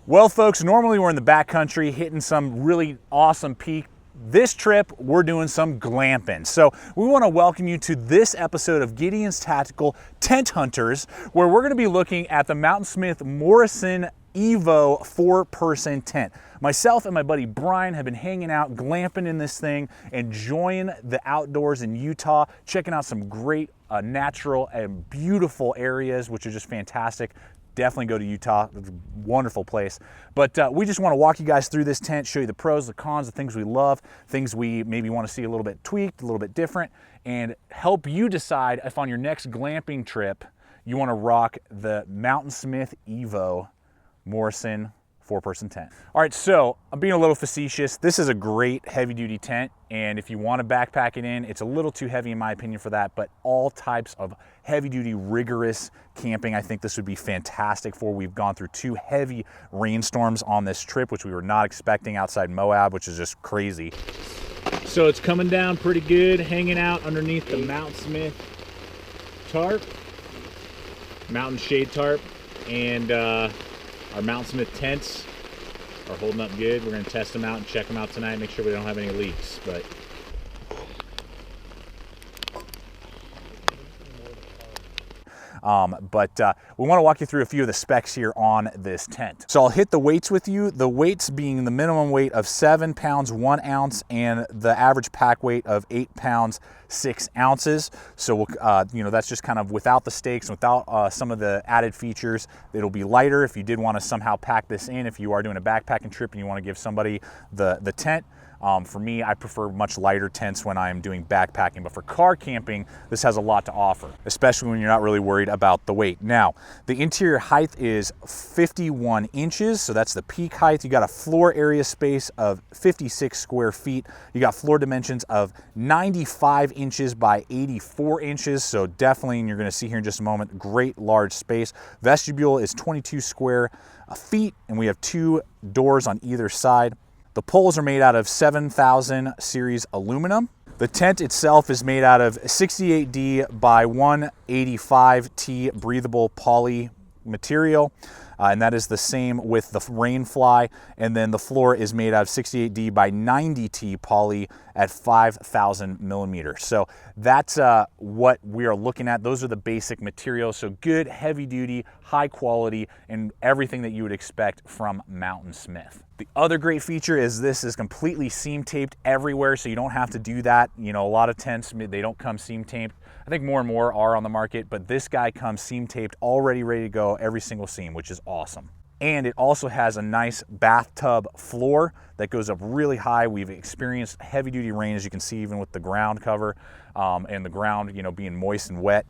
Well, folks, normally we're in the backcountry hitting some really awesome peak. This trip, we're doing some glamping. So we want to welcome you to this episode of Gideon's Tactical Tent Hunters, where we're going to be looking at the Mountainsmith Morrison Evo 4-person tent. Myself and my buddy Brian have been hanging out, glamping in this thing, enjoying the outdoors in Utah, checking out some great natural and beautiful areas, which are just fantastic. Definitely go to Utah. It's a wonderful place. But we just want to walk you guys through this tent, show you the pros, the cons, the things we love, things we maybe want to see a little bit tweaked, a little bit different, and help you decide if on your next glamping trip you want to rock the Mountainsmith Evo Morrison 4-person tent. All right, so I'm being a little facetious. This is a great heavy-duty tent, and if you want to backpack it in, it's a little too heavy in my opinion for that, but all types of heavy-duty, rigorous camping, I think this would be fantastic for. We've gone through 2 heavy rainstorms on this trip, which we were not expecting outside Moab, which is just crazy. So it's coming down pretty good, hanging out underneath the Mountainsmith tarp, mountain shade tarp, and our Mountainsmith tents are holding up good. We're going to test them out and check them out tonight, make sure we don't have any leaks. But we want to walk you through a few of the specs here on this tent. So I'll hit the weights with you. The weights being the minimum weight of 7 pounds 1 ounce and the average pack weight of 8 pounds 6 ounces. So we'll, you know, that's just kind of without the stakes, without some of the added features. It'll be lighter if you did want to somehow pack this in. If you are doing a backpacking trip and you want to give somebody the tent. For me, I prefer much lighter tents when I'm doing backpacking, but for car camping, this has a lot to offer, especially when you're not really worried about the weight. Now, the interior height is 51 inches, so that's the peak height. You got a floor area space of 56 square feet. You got floor dimensions of 95 inches by 84 inches, so definitely, and you're gonna see here in just a moment, great large space. Vestibule is 22 square feet, and we have 2 doors on either side. The poles are made out of 7000 series aluminum. The tent itself is made out of 68D by 185T breathable poly material. And that is the same with the Rainfly. And then the floor is made out of 68D by 90T poly at 5,000 millimeters. So that's what we are looking at. Those are the basic materials. So good, heavy duty, high quality, and everything that you would expect from Mountainsmith. The other great feature is this is completely seam taped everywhere, so you don't have to do that. You know, a lot of tents, they don't come seam taped. I think more and more are on the market, but this guy comes seam taped, already ready to go, every single seam, which is awesome. And it also has a nice bathtub floor that goes up really high. We've experienced heavy duty rain, as you can see, even with the ground cover and the ground, you know, being moist and wet.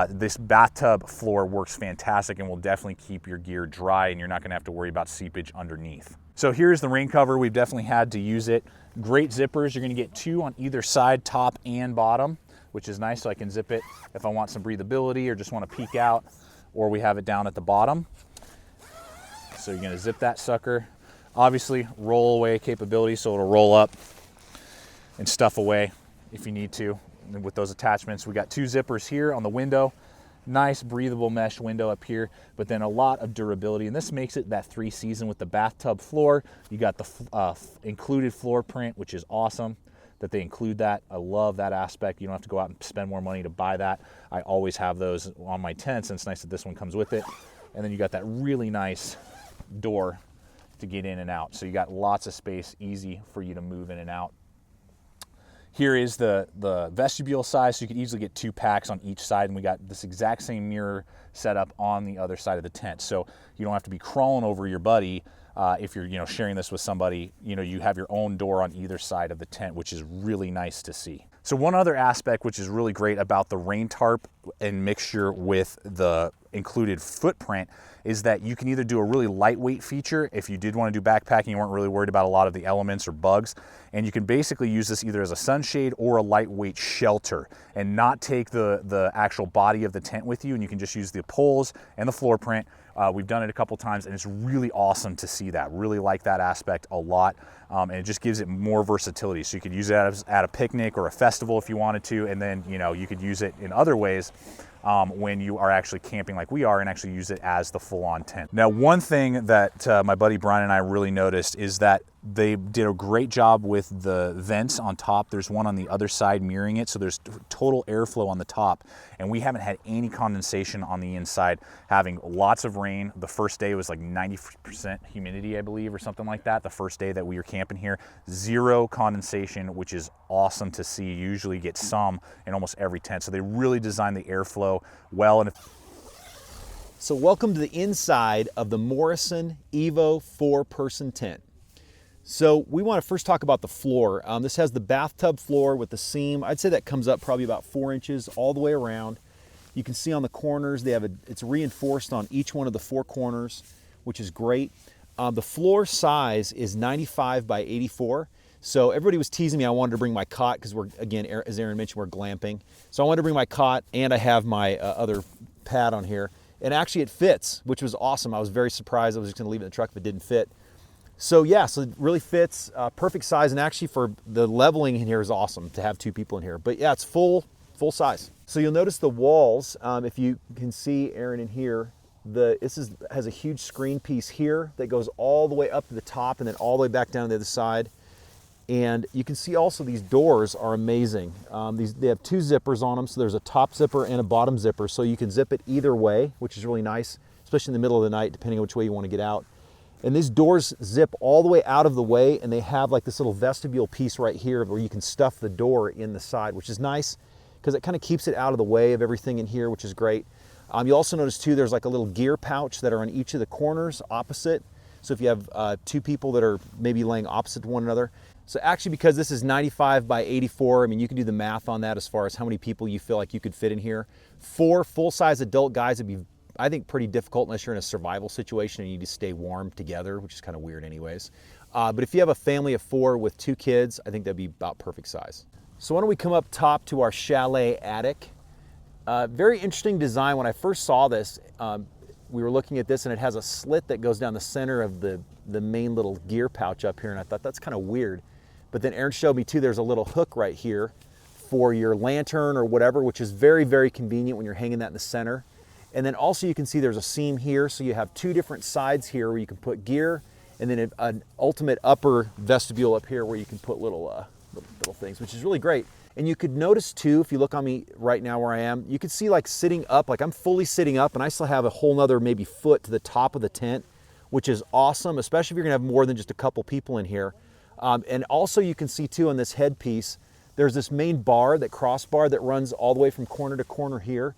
This bathtub floor works fantastic and will definitely keep your gear dry, and you're not gonna have to worry about seepage underneath. So here's the rain cover. We've definitely had to use it. Great zippers. You're gonna get 2 on either side, top and bottom, which is nice, so I can zip it if I want some breathability or just want to peek out, or we have it down at the bottom. So you're going to zip that sucker. Obviously, roll away capability, so it'll roll up and stuff away if you need to. And with those attachments, we got 2 zippers here on the window. Nice breathable mesh window up here, but then a lot of durability, and this makes it that 3-season with the bathtub floor. You got the included floor print, which is awesome that they include that. I love that aspect. You don't have to go out and spend more money to buy that. I always have those on my tents, and it's nice that this one comes with it. And then you got that really nice door to get in and out. So you got lots of space, easy for you to move in and out. Here is the vestibule size, so you could easily get 2 packs on each side, and we got this exact same mirror set up on the other side of the tent. So you don't have to be crawling over your buddy if you're, you know, sharing this with somebody. You know, you have your own door on either side of the tent, which is really nice to see. So one other aspect which is really great about the rain tarp in mixture with the included footprint is that you can either do a really lightweight feature if you did want to do backpacking, you weren't really worried about a lot of the elements or bugs, and you can basically use this either as a sunshade or a lightweight shelter and not take the actual body of the tent with you, and you can just use the poles and the floor print. We've done it a couple times, and it's really awesome to see that. Really like that aspect a lot, and it just gives it more versatility. So you could use it at a picnic or a festival if you wanted to, and then, you know, you could use it in other ways when you are actually camping like we are and actually use it as the full-on tent. Now, one thing that my buddy Brian and I really noticed is that they did a great job with the vents on top. There's one on the other side mirroring it, so there's total airflow on the top, and we haven't had any condensation on the inside, having lots of rain. The first day was like 90% humidity, I believe, or something like that. The first day that we were camping here, zero condensation, which is awesome to see. You usually get some in almost every tent, so they really designed the airflow well. And so welcome to the inside of the Morrison Evo 4-person tent. So we want to first talk about the floor. This has the bathtub floor with the seam. I'd say that comes up probably about 4 inches all the way around. You can see on the corners, it's reinforced on each one of the 4 corners, which is great. The floor size is 95 by 84. So everybody was teasing me. I wanted to bring my cot because we're, again, as Aaron mentioned, we're glamping. So I wanted to bring my cot, and I have my other pad on here. And actually it fits, which was awesome. I was very surprised. I was just gonna leave it in the truck if it didn't fit. So yeah, so it really fits, perfect size, and actually for the leveling in here is awesome to have 2 people in here. But yeah, it's full size. So you'll notice the walls, if you can see Aaron in here, has a huge screen piece here that goes all the way up to the top and then all the way back down to the other side. And you can see also these doors are amazing. They have 2 zippers on them, so there's a top zipper and a bottom zipper, so you can zip it either way, which is really nice, especially in the middle of the night, depending on which way you want to get out. And these doors zip all the way out of the way, and they have like this little vestibule piece right here where you can stuff the door in the side, which is nice because it kind of keeps it out of the way of everything in here, which is great. You'll also notice too, there's like a little gear pouch that are on each of the corners opposite. So if you have 2 people that are maybe laying opposite to one another. So actually, because this is 95 by 84, I mean, you can do the math on that as far as how many people you feel like you could fit in here. 4 full-size adult guys would be, I think, pretty difficult unless you're in a survival situation and you need to stay warm together, which is kind of weird anyways. But if you have a family of 4 with 2 kids, I think that'd be about perfect size. So why don't we come up top to our chalet attic. Very interesting design. When I first saw this, we were looking at this and it has a slit that goes down the center of the main little gear pouch up here, and I thought that's kind of weird. But then Aaron showed me too, there's a little hook right here for your lantern or whatever, which is very, very convenient when you're hanging that in the center. And then also you can see there's a seam here, so you have 2 different sides here where you can put gear, and then an ultimate upper vestibule up here where you can put little things, which is really great. And you could notice too, if you look on me right now where I am, you can see like sitting up, like I'm fully sitting up, and I still have a whole nother maybe foot to the top of the tent, which is awesome, especially if you're gonna have more than just a couple people in here. And also you can see too on this headpiece, there's this main bar, that crossbar that runs all the way from corner to corner here.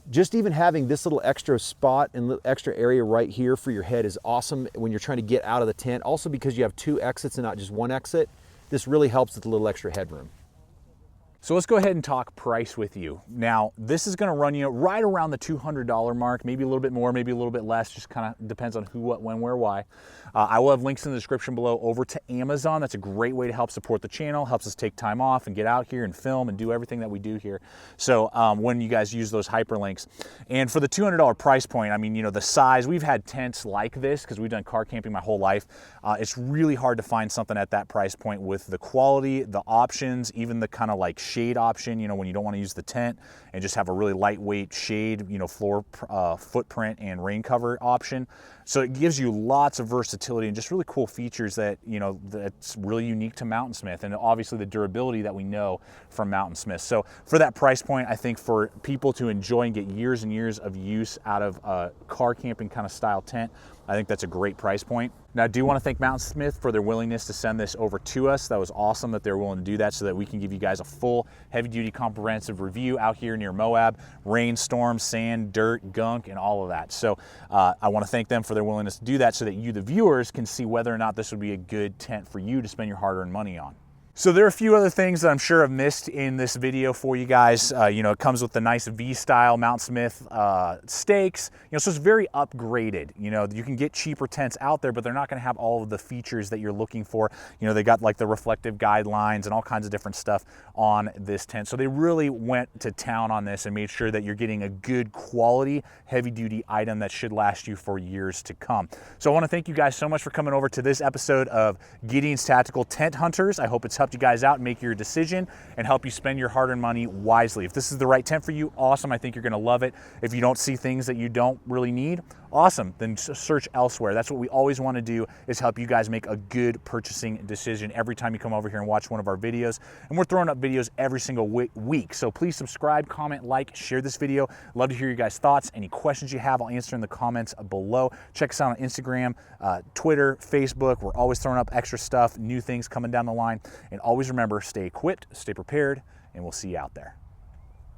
Just even having this little extra spot and extra area right here for your head is awesome when you're trying to get out of the tent. Also because you have 2 exits and not just 1 exit, this really helps with a little extra headroom. So let's go ahead and talk price with you. Now, this is gonna run you right around the $200 mark, maybe a little bit more, maybe a little bit less, just kind of depends on who, what, when, where, why. I will have links in the description below over to Amazon. That's a great way to help support the channel, helps us take time off and get out here and film and do everything that we do here. So when you guys use those hyperlinks. And for the $200 price point, I mean, you know, the size, we've had tents like this because we've done car camping my whole life. It's really hard to find something at that price point with the quality, the options, even the kind of like shade option, you know, when you don't want to use the tent and just have a really lightweight shade, you know, floor footprint and rain cover option. So it gives you lots of versatility and just really cool features that, you know, that's really unique to Mountainsmith, and obviously the durability that we know from Mountainsmith. So for that price point, I think for people to enjoy and get years and years of use out of a car camping kind of style tent, I think that's a great price point. Now, I do want to thank Mountainsmith for their willingness to send this over to us. That was awesome that they're willing to do that so that we can give you guys a full heavy-duty comprehensive review out here near Moab, rain, storm, sand, dirt, gunk, and all of that. So I want to thank them for their willingness to do that so that you, the viewers, can see whether or not this would be a good tent for you to spend your hard-earned money on. So there are a few other things that I'm sure I've missed in this video for you guys. You know, it comes with the nice V-style Mountainsmith stakes. You know, so it's very upgraded. You know, you can get cheaper tents out there, but they're not going to have all of the features that you're looking for. You know, they got like the reflective guidelines and all kinds of different stuff on this tent. So they really went to town on this and made sure that you're getting a good quality, heavy-duty item that should last you for years to come. So I want to thank you guys so much for coming over to this episode of Gideon's Tactical Tent Hunters. I hope it's helped helped you guys out and make your decision and help you spend your hard-earned money wisely. If this is the right tent for you, awesome. I think you're gonna love it. If you don't see things that you don't really need, awesome, then search elsewhere. That's what we always want to do, is help you guys make a good purchasing decision every time you come over here and watch one of our videos. And we're throwing up videos every single week. So please subscribe, comment, like, share this video. Love to hear your guys' thoughts. Any questions you have, I'll answer in the comments below. Check us out on Instagram, Twitter, Facebook. We're always throwing up extra stuff, new things coming down the line. And always remember, stay equipped, stay prepared, and we'll see you out there.